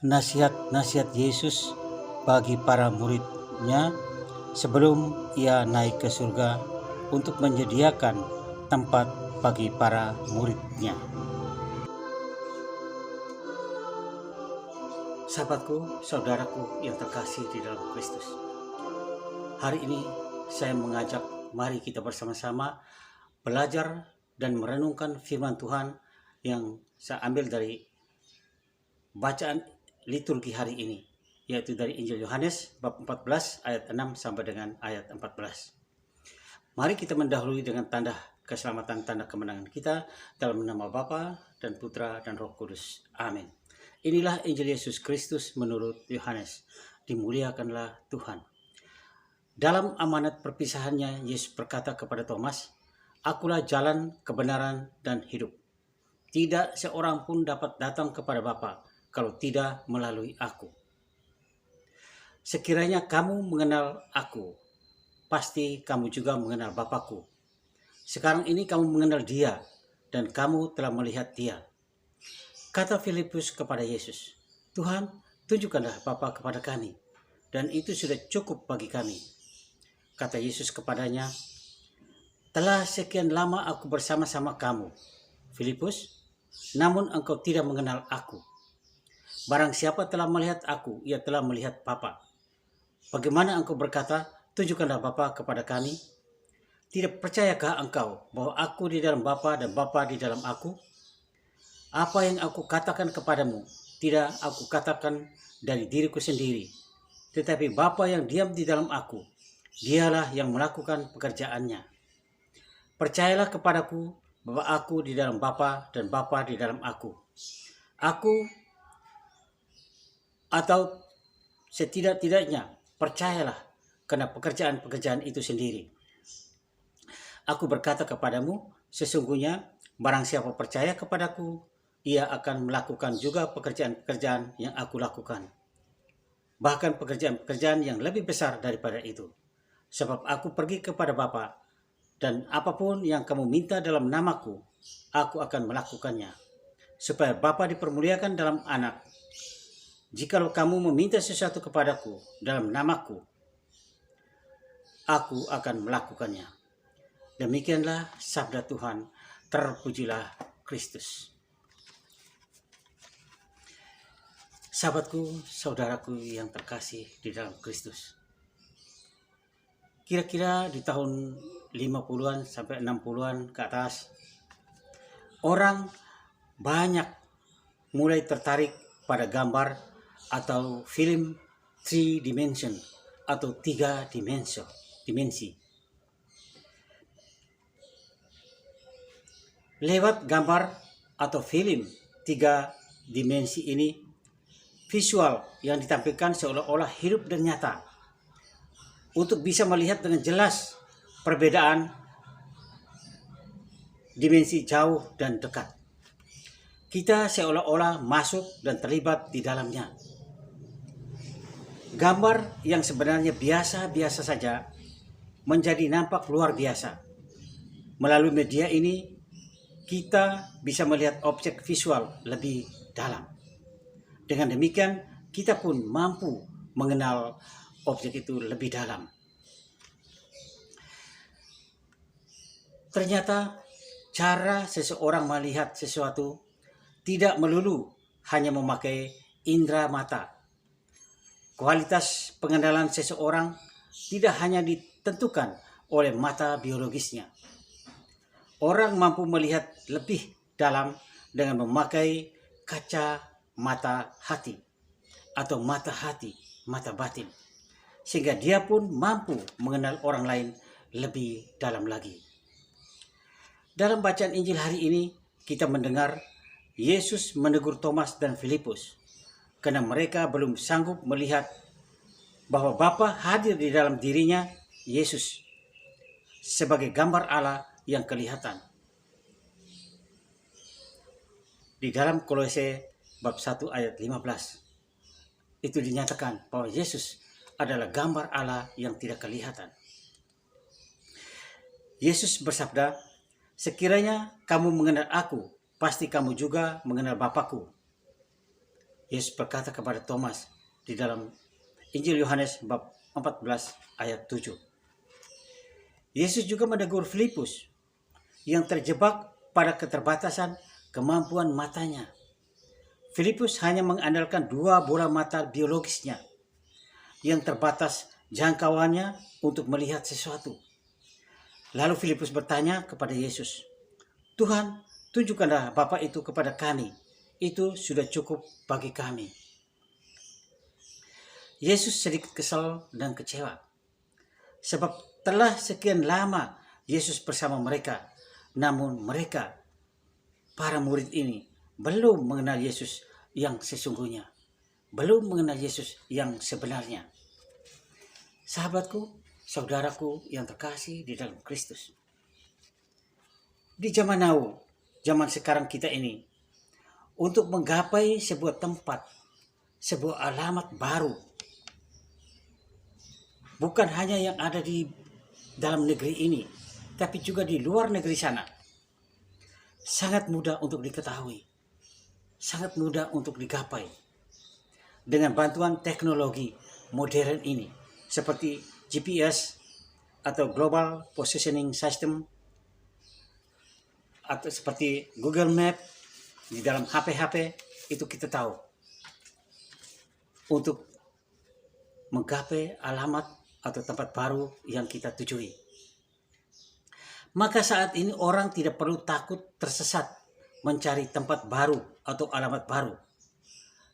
nasihat-nasihat Yesus bagi para muridnya sebelum ia naik ke surga untuk menyediakan tempat bagi para muridnya. Sahabatku, saudaraku yang terkasih di dalam Kristus, hari ini saya mengajak mari kita bersama-sama belajar dan merenungkan firman Tuhan yang saya ambil dari bacaan liturgi hari ini, yaitu dari Injil Yohanes bab 14 ayat 6 sampai dengan ayat 14. Mari kita mendahului dengan tanda keselamatan, tanda kemenangan kita dalam nama Bapa dan Putra dan Roh Kudus. Amin. Inilah Injil Yesus Kristus menurut Yohanes. Dimuliakanlah Tuhan. Dalam amanat perpisahannya, Yesus berkata kepada Thomas, "Akulah jalan, kebenaran, dan hidup. Tidak seorang pun dapat datang kepada Bapa kalau tidak melalui aku. Sekiranya kamu mengenal aku, pasti kamu juga mengenal Bapakku. Sekarang ini kamu mengenal Dia, dan kamu telah melihat Dia." Kata Filipus kepada Yesus, "Tuhan, tunjukkanlah Bapa kepada kami, dan itu sudah cukup bagi kami." Kata Yesus kepadanya, "Telah sekian lama aku bersama-sama kamu, Filipus, namun engkau tidak mengenal aku. Barang siapa telah melihat aku, ia telah melihat Bapa. Bagaimana engkau berkata, tunjukkanlah Bapa kepada kami? Tidak percayakah engkau bahwa aku di dalam Bapa dan Bapa di dalam aku? Apa yang aku katakan kepadamu, tidak aku katakan dari diriku sendiri, tetapi Bapa yang diam di dalam aku, Dialah yang melakukan pekerjaannya. Percayalah kepadaku bahwa aku di dalam Bapa dan Bapa di dalam aku. Aku atau setidak-tidaknya percayalah karena pekerjaan-pekerjaan itu sendiri. Aku berkata kepadamu, sesungguhnya barang siapa percaya kepadaku, ia akan melakukan juga pekerjaan-pekerjaan yang aku lakukan. Bahkan pekerjaan-pekerjaan yang lebih besar daripada itu. Sebab aku pergi kepada Bapa, dan apapun yang kamu minta dalam namaku, aku akan melakukannya. Supaya Bapa dipermuliakan dalam anak. Jikalau kamu meminta sesuatu kepadaku dalam namaku, aku akan melakukannya. Demikianlah sabda Tuhan, terpujilah Kristus. Sahabatku, saudaraku yang terkasih di dalam Kristus. Kira-kira di tahun 50-an sampai 60-an ke atas, orang banyak mulai tertarik pada gambar atau film 3 dimension atau 3 dimensi. Lewat gambar atau film 3 dimensi ini, visual yang ditampilkan seolah-olah hidup dan nyata. Untuk bisa melihat dengan jelas perbedaan dimensi jauh dan dekat. Kita seolah-olah masuk dan terlibat di dalamnya. Gambar yang sebenarnya biasa-biasa saja menjadi nampak luar biasa. Melalui media ini, kita bisa melihat objek visual lebih dalam. Dengan demikian, kita pun mampu mengenal objek itu lebih dalam. Ternyata, cara seseorang melihat sesuatu tidak melulu hanya memakai indera mata. Kualitas pengenalan seseorang tidak hanya ditentukan oleh mata biologisnya. Orang mampu melihat lebih dalam dengan memakai kaca mata hati atau mata hati, mata batin, sehingga dia pun mampu mengenal orang lain lebih dalam lagi. Dalam bacaan Injil hari ini kita mendengar Yesus menegur Thomas dan Filipus karena mereka belum sanggup melihat bahwa Bapa hadir di dalam dirinya Yesus sebagai gambar Allah yang kelihatan. Di dalam Kolose bab 1 ayat 15 itu dinyatakan bahwa Yesus adalah gambar Allah yang tidak kelihatan. Yesus bersabda, "Sekiranya kamu mengenal aku, pasti kamu juga mengenal Bapakku." Yesus berkata kepada Thomas di dalam Injil Yohanes bab 14 ayat 7. Yesus juga menegur Filipus yang terjebak pada keterbatasan kemampuan matanya. Filipus hanya mengandalkan 2 bola mata biologisnya yang terbatas jangkauannya untuk melihat sesuatu. Lalu Filipus bertanya kepada Yesus, "Tuhan, tunjukkanlah Bapa itu kepada kami. Itu sudah cukup bagi kami." Yesus sedikit kesal dan kecewa. Sebab telah sekian lama Yesus bersama mereka, namun mereka, para murid ini, belum mengenal Yesus yang sesungguhnya, belum mengenal Yesus yang sebenarnya. Sahabatku, saudaraku yang terkasih di dalam Kristus. Di zaman now, zaman sekarang kita ini, untuk menggapai sebuah tempat, sebuah alamat baru, bukan hanya yang ada di dalam negeri ini, tapi juga di luar negeri sana, sangat mudah untuk diketahui, sangat mudah untuk digapai dengan bantuan teknologi modern ini seperti GPS atau Global Positioning System, atau seperti Google Map di dalam HP-HP. Itu kita tahu untuk menggapai alamat atau tempat baru yang kita tujui. Maka saat ini orang tidak perlu takut tersesat mencari tempat baru atau alamat baru.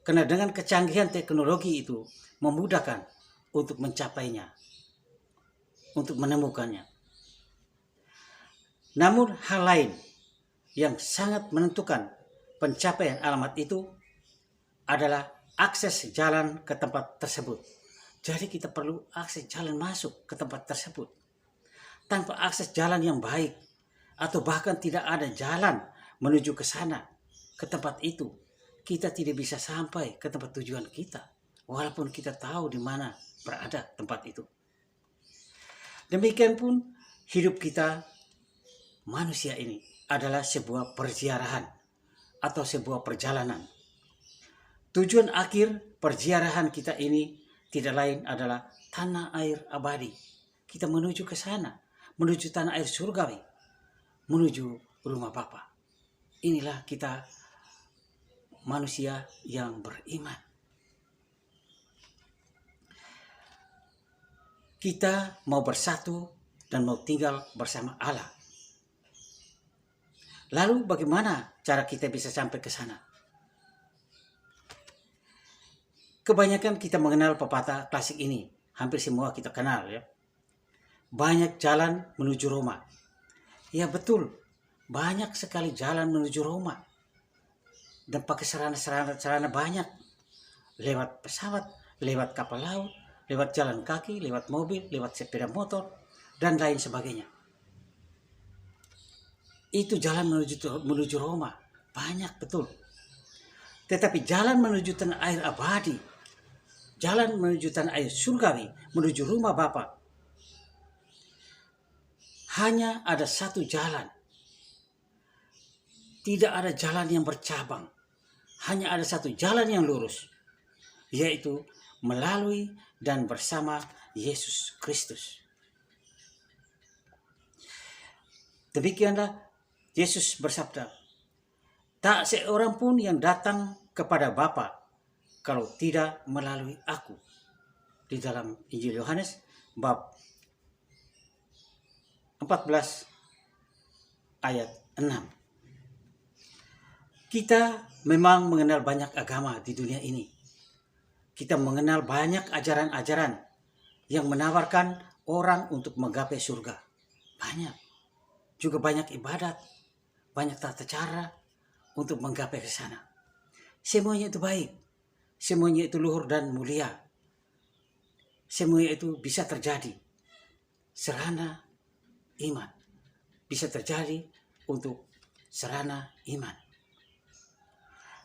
Karena dengan kecanggihan teknologi itu memudahkan untuk mencapainya, untuk menemukannya. Namun hal lain yang sangat menentukan pencapaian alamat itu adalah akses jalan ke tempat tersebut. Jadi kita perlu akses jalan masuk ke tempat tersebut. Tanpa akses jalan yang baik, atau bahkan tidak ada jalan menuju ke sana, ke tempat itu, kita tidak bisa sampai ke tempat tujuan kita, walaupun kita tahu di mana berada tempat itu. Demikian pun hidup kita, manusia ini, adalah sebuah perziarahan atau sebuah perjalanan. Tujuan akhir perziarahan kita ini tidak lain adalah tanah air abadi. Kita menuju ke sana, menuju tanah air surgawi, menuju rumah Bapa. Inilah kita manusia yang beriman. Kita mau bersatu dan mau tinggal bersama Allah. Lalu bagaimana cara kita bisa sampai ke sana? Kebanyakan kita mengenal pepatah klasik ini. Hampir semua kita kenal ya. Banyak jalan menuju Roma. Ya betul, banyak sekali jalan menuju Roma. Dan pakai sarana banyak. Lewat pesawat, lewat kapal laut, lewat jalan kaki, lewat mobil, lewat sepeda motor, dan lain sebagainya. Itu jalan menuju Roma. Banyak betul. Tetapi jalan menuju tanah air abadi, jalan menuju tanah air surgawi, menuju rumah Bapa, hanya ada satu jalan. Tidak ada jalan yang bercabang. Hanya ada satu jalan yang lurus, yaitu melalui dan bersama Yesus Kristus. Demikianlah Yesus bersabda, "Tak seorang pun yang datang kepada Bapa kalau tidak melalui aku." Di dalam Injil Yohanes bab 14 ayat 6. Kita memang mengenal banyak agama di dunia ini. Kita mengenal banyak ajaran-ajaran yang menawarkan orang untuk menggapai surga. Banyak. Juga banyak ibadat, banyak tata cara untuk menggapai ke sana. Semuanya itu baik. Semuanya itu luhur dan mulia. Semuanya itu bisa terjadi. Sarana iman. Bisa terjadi untuk sarana iman.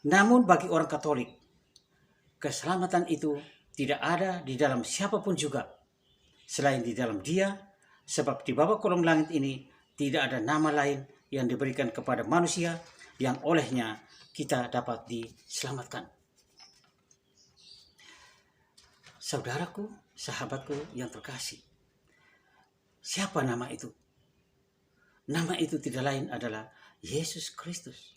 Namun bagi orang Katolik, keselamatan itu tidak ada di dalam siapapun juga, selain di dalam Dia, sebab di bawah kolong langit ini tidak ada nama lain yang diberikan kepada manusia yang olehnya kita dapat diselamatkan. Saudaraku, sahabatku yang terkasih, siapa nama itu? Nama itu tidak lain adalah Yesus Kristus.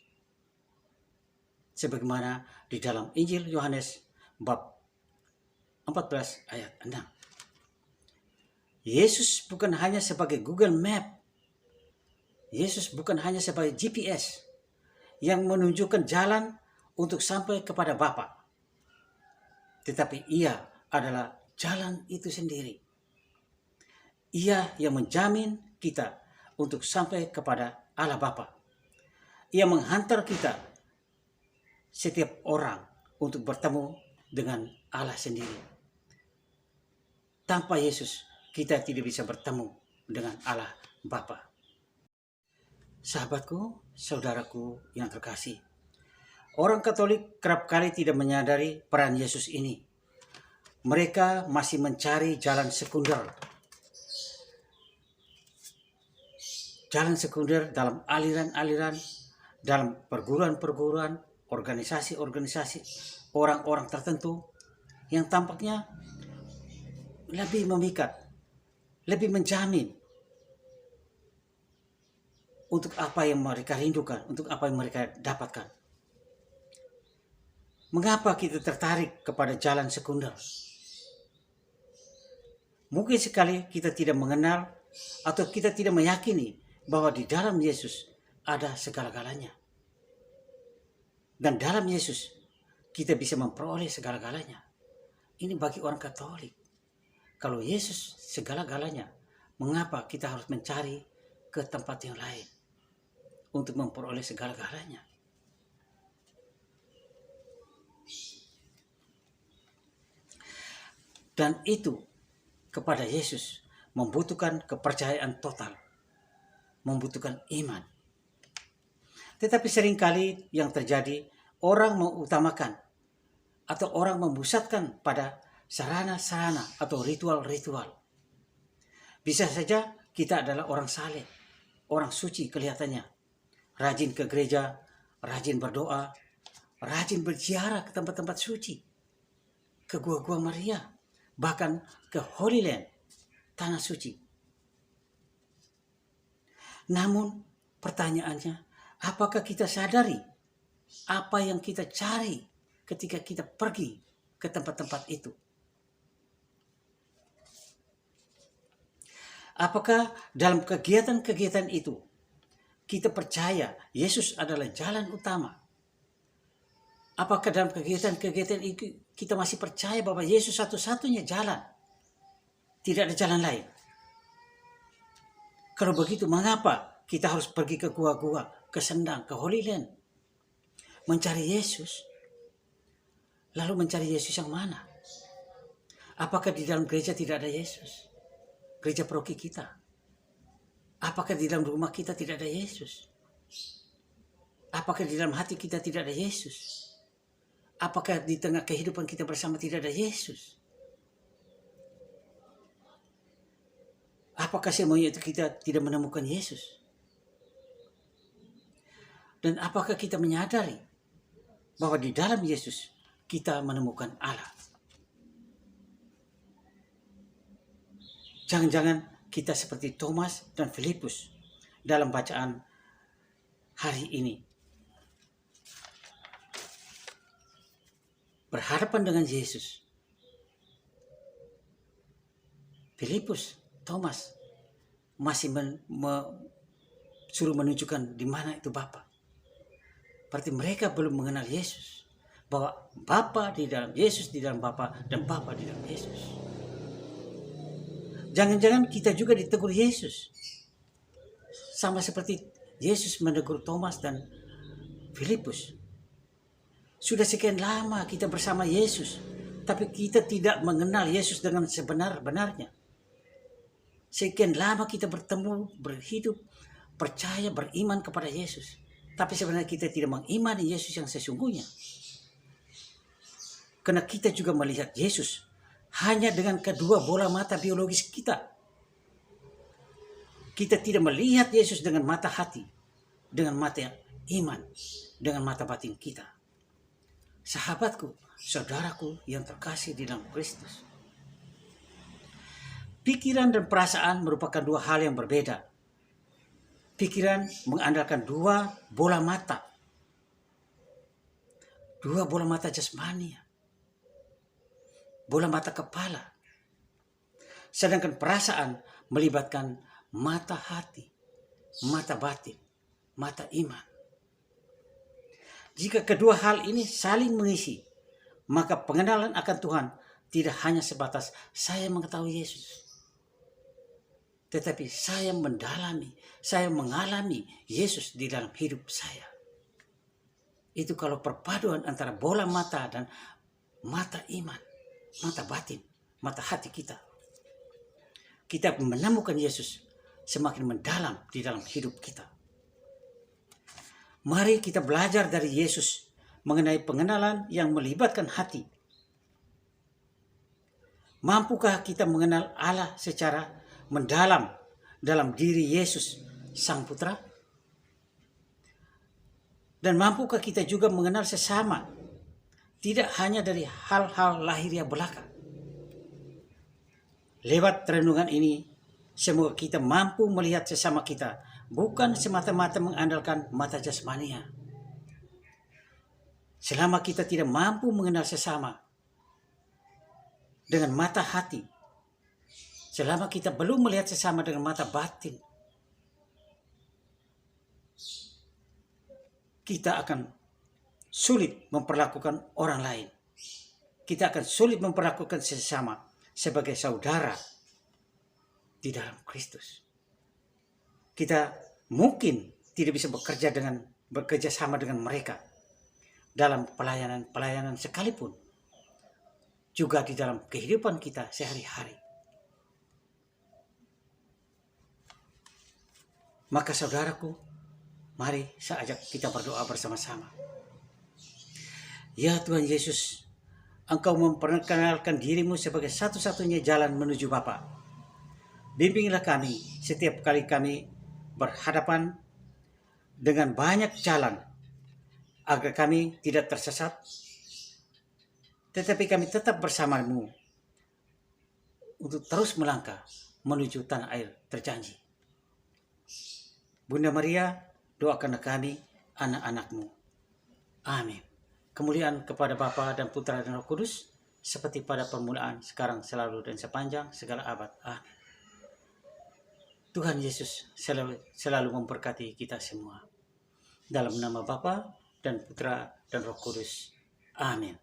Sebagaimana di dalam Injil Yohanes bab 14 ayat 6. Yesus bukan hanya sebagai Google Map. Yesus bukan hanya sebagai GPS yang menunjukkan jalan untuk sampai kepada Bapa. Tetapi ia adalah jalan itu sendiri. Ia yang menjamin kita untuk sampai kepada Allah Bapa. Ia menghantar kita, setiap orang, untuk bertemu dengan Allah sendiri. Tanpa Yesus, kita tidak bisa bertemu dengan Allah Bapa. Sahabatku, saudaraku yang terkasih, orang Katolik kerap kali tidak menyadari peran Yesus ini. Mereka masih mencari jalan sekunder. Jalan sekunder dalam aliran-aliran, dalam perguruan-perguruan, organisasi-organisasi, orang-orang tertentu yang tampaknya lebih memikat, lebih menjamin untuk apa yang mereka rindukan, untuk apa yang mereka dapatkan. Mengapa kita tertarik kepada jalan sekunder? Mungkin sekali kita tidak mengenal atau kita tidak meyakini bahwa di dalam Yesus ada segala-galanya. Dan dalam Yesus kita bisa memperoleh segala-galanya. Ini bagi orang Katolik. Kalau Yesus segala-galanya, mengapa kita harus mencari ke tempat yang lain untuk memperoleh segala-galanya? Dan itu kepada Yesus membutuhkan kepercayaan total, membutuhkan iman. Tetapi seringkali yang terjadi, orang mengutamakan atau orang memusatkan pada sarana-sarana atau ritual-ritual. Bisa saja kita adalah orang saleh, orang suci kelihatannya, rajin ke gereja, rajin berdoa, rajin berziarah ke tempat-tempat suci, ke gua-gua Maria, bahkan ke Holy Land, tanah suci. Namun pertanyaannya, apakah kita sadari apa yang kita cari ketika kita pergi ke tempat-tempat itu? Apakah dalam kegiatan-kegiatan itu kita percaya Yesus adalah jalan utama? Apakah dalam kegiatan-kegiatan itu kita masih percaya bahwa Yesus satu-satunya jalan? Tidak ada jalan lain. Kalau begitu, mengapa kita harus pergi ke gua-gua, ke Sendang, ke Holy Land, mencari Yesus? Lalu mencari Yesus yang mana? Apakah di dalam gereja tidak ada Yesus? Gereja paroki kita. Apakah di dalam rumah kita tidak ada Yesus? Apakah di dalam hati kita tidak ada Yesus? Apakah di tengah kehidupan kita bersama tidak ada Yesus? Apakah semuanya itu kita tidak menemukan Yesus? Dan apakah kita menyadari bahwa di dalam Yesus kita menemukan Allah? Jangan-jangan kita seperti Thomas dan Filipus dalam bacaan hari ini. Berhadapan dengan Yesus. Filipus, Thomas masih suruh menunjukkan di mana itu Bapa. Berarti mereka belum mengenal Yesus. Bahwa Bapa di dalam Yesus, di dalam Bapa, dan Bapa di dalam Yesus. Jangan-jangan kita juga ditegur Yesus. Sama seperti Yesus menegur Thomas dan Filipus. Sudah sekian lama kita bersama Yesus, tapi kita tidak mengenal Yesus dengan sebenar-benarnya. Sekian lama kita bertemu, berhidup, percaya, beriman kepada Yesus. Tapi sebenarnya kita tidak mengimani Yesus yang sesungguhnya. Karena kita juga melihat Yesus hanya dengan kedua bola mata biologis kita. Kita tidak melihat Yesus dengan mata hati, dengan mata iman, dengan mata batin kita. Sahabatku, saudaraku yang terkasih di dalam Kristus. Pikiran dan perasaan merupakan dua hal yang berbeda. Pikiran mengandalkan dua bola mata jasmani, bola mata kepala. Sedangkan perasaan melibatkan mata hati, mata batin, mata iman. Jika kedua hal ini saling mengisi, maka pengenalan akan Tuhan tidak hanya sebatas saya mengetahui Yesus, tetapi saya mendalami, saya mengalami Yesus di dalam hidup saya. Itu kalau perpaduan antara bola mata dan mata iman, mata batin, mata hati kita. Kita menemukan Yesus semakin mendalam di dalam hidup kita. Mari kita belajar dari Yesus mengenai pengenalan yang melibatkan hati. Mampukah kita mengenal Allah secara mendalam dalam diri Yesus, Sang Putra? Dan mampukah kita juga mengenal sesama, tidak hanya dari hal-hal lahiriah belaka? Lewat renungan ini, semoga kita mampu melihat sesama kita bukan semata-mata mengandalkan mata jasmania. Selama kita tidak mampu mengenal sesama dengan mata hati, selama kita belum melihat sesama dengan mata batin, kita akan sulit memperlakukan orang lain. Kita akan sulit memperlakukan sesama sebagai saudara di dalam Kristus. Kita mungkin tidak bisa bekerja sama dengan mereka dalam pelayanan sekalipun, juga di dalam kehidupan kita sehari-hari. Maka saudaraku, mari saya ajak kita berdoa bersama-sama. Ya Tuhan Yesus, Engkau memperkenalkan dirimu sebagai satu-satunya jalan menuju Bapa. Bimbinglah kami setiap kali kami berhadapan dengan banyak jalan, agar kami tidak tersesat, tetapi kami tetap bersamamu untuk terus melangkah menuju tanah air terjanji. Bunda Maria, doakanlah kami, anak-anak-Mu. Amin. Kemuliaan kepada Bapa dan Putra dan Roh Kudus, seperti pada permulaan, sekarang, selalu, dan sepanjang segala abad. Amin. Tuhan Yesus selalu memberkati kita semua. Dalam nama Bapa dan Putra dan Roh Kudus. Amin.